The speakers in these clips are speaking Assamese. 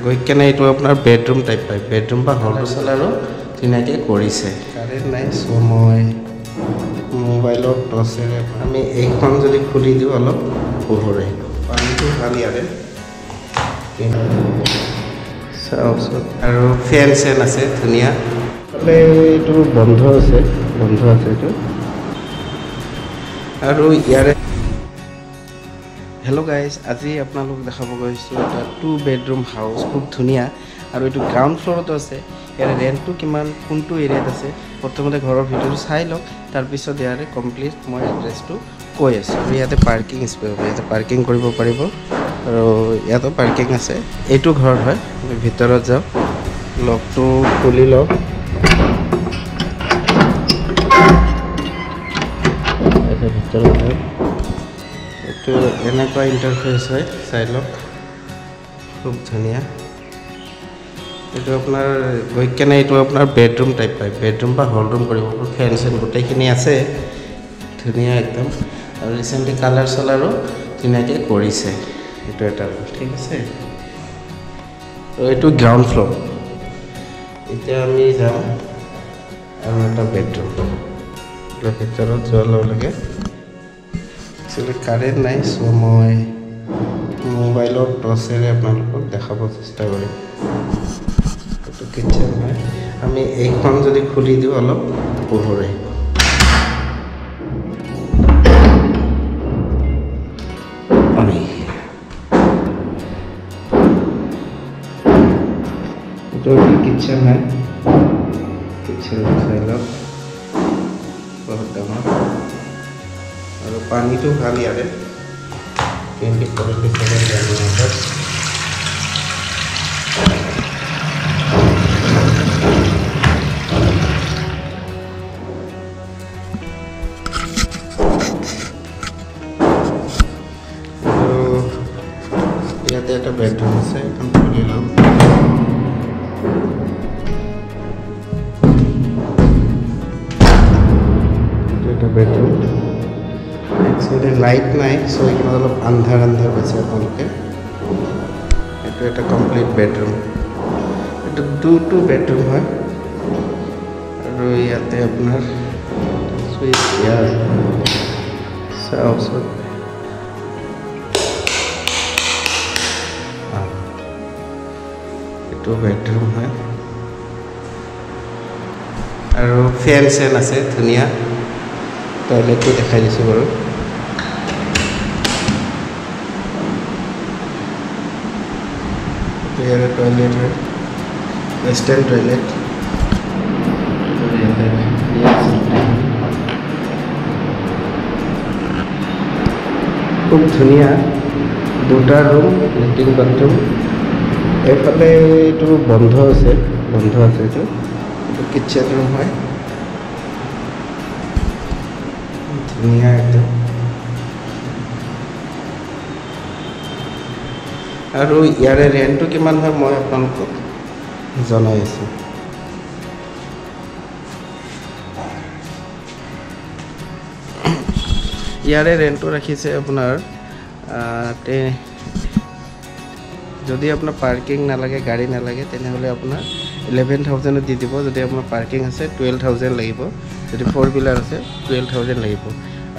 গৈ কেনে এইটো আপোনাৰ বেডৰুম টাইপ পায় বেডৰুম বা হল চলাৰো ধুনীয়াকৈ কৰিছে কাৰেণ্ট নাই চ' মই মোবাইলৰ টৰ্চেৰে আমি এইখন যদি খুলি দিওঁ অলপ পোহৰ আহিব পানীটো ভাল ইয়াৰে চাওকচোন আৰু ফেন চেন আছে ধুনীয়া এইটো বন্ধ আছে এইটো আৰু ইয়াৰে হেল্ল' গাইজ আজি আপোনালোক দেখাব গৈছোঁ এটা 2 বেডৰুম হাউচ খুব ধুনীয়া আৰু এইটো গ্ৰাউণ্ড ফ্ল'ৰতো আছে ইয়াৰে ৰেণ্টটো কিমান কোনটো এৰিয়াত আছে প্ৰথমতে ঘৰৰ ভিতৰটো চাই লওক তাৰপিছত ইয়াৰে কমপ্লিট মই এড্ৰেছটো কৈ আছোঁ আৰু ইয়াতে পাৰ্কিং স্পেচ হ'ব ইয়াতে পাৰ্কিং কৰিব পাৰিব আৰু ইয়াতো পাৰ্কিং আছে এইটো ঘৰ হয় আমি ভিতৰত যাওঁ লকটো খুলি লওক ভিতৰত যাওঁ এইটো এনেকুৱা ইণ্টাৰফেচ হয় চাই লওক খুব ধুনীয়া এইটো আপোনাৰ গৈ কেনে এইটো আপোনাৰ বেডৰুম টাইপ পায় বেডৰুম বা হল ৰুম কৰিব ফেন চেন গোটেইখিনি আছে ধুনীয়া একদম আৰু ৰিচেণ্টলি কালাৰ চালাৰো ধুনীয়াকৈ কৰিছে এইটো এটা ঠিক আছে আৰু এইটো গ্ৰাউণ্ড ফ্ল'ৰ এতিয়া আমি যাওঁ আৰু এটা বেডৰুম ভিতৰত যোৱাৰ লগে লগে একচুৱেলি কাৰেণ্ট নাই চ' মই মোবাইলৰ টৰ্চেৰে আপোনালোকক দেখাব চেষ্টা কৰিম এইটো কিটচেন হয় আমি এইখন যদি খুলি দিওঁ অলপ পোহৰ আহিব এইটো কিটচেন হয় কিটচেন চাই লওক বহুত ডাঙৰ আৰু পানীটো ভাল ইয়াৰে 24/7 জানুৱাৰী ইয়াতে এটা বেডৰুম আছে এখন খুলি লওক এটা বেডৰুম একচুৱেলি লাইট নাই চ' এইখন অলপ আন্ধাৰ পাইছে আপোনালোকে এইটো এটা কমপ্লিট বেডৰুম এইটো 2 বেডৰুম হয় আৰু ইয়াতে আপোনাৰ চুইচ দিয়া চাওকচোন এইটো বেডৰুম হয় আৰু ফেন চেন আছে ধুনীয়া টয়লেটটো দেখাই দিছোঁ বাৰু ইয়াৰে টয়লেট হয় ৱেষ্টাৰ্ণ টয়লেট খুব ধুনীয়া 2টা ৰুম লেট্ৰিন বাথৰুম এইফালে এইটো বন্ধ আছে এইটো কিটচেন ৰুম হয় ধুনীয়া একদম আৰু ইয়াৰে ৰেণ্টটো কিমান হয় মই আপোনালোকক জনাই আছোঁ ইয়াৰে ৰেণ্টটো ৰাখিছে আপোনাৰ যদি আপোনাৰ পাৰ্কিং নালাগে গাড়ী নালাগে তেনেহ'লে আপোনাৰ 11,000 দি দিব যদি আপোনাৰ পাৰ্কিং আছে 12,000 লাগিব যদি 4-wheeler আছে 12,000 লাগিব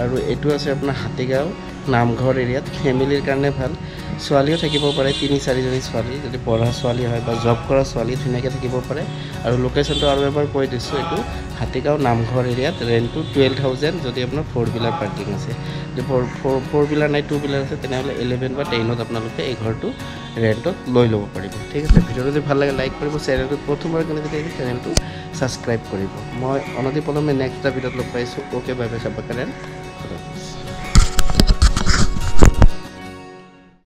আৰু এইটো আছে আপোনাৰ হাতীগাঁও নামঘৰ এৰিয়াত ফেমিলিৰ কাৰণে ভাল ছোৱালীও থাকিব পাৰে 3-4জনী ছোৱালী যদি পঢ়া ছোৱালী হয় বা জব কৰা ছোৱালী ধুনীয়াকৈ থাকিব পাৰে আৰু লোকেশ্যনটো আৰু এবাৰ কৈ দিছোঁ এইটো হাতীগাঁও নামঘৰ এৰিয়াত ৰেণ্টটো 12,000 যদি আপোনাৰ 4-wheeler পাৰ্কিং আছে যদি 4-wheeler নাই 2-wheeler আছে তেনেহ'লে 11 বা 10ত আপোনালোকে এই ঘৰটো ৰেণ্টত লৈ ল'ব পাৰিব ঠিক আছে ভিডিঅ'টো যদি ভাল লাগে লাইক কৰিব চেনেলটোত প্ৰথমবাৰ কাৰণে যদি চেনেলটো ছাবস্ক্ৰাইব কৰিব মই অনতি পলমে নেক্সট এটা ভিডিঅ'ত লগ পাইছোঁ অ'কে বাই বাই চাব কাৰেণ্ট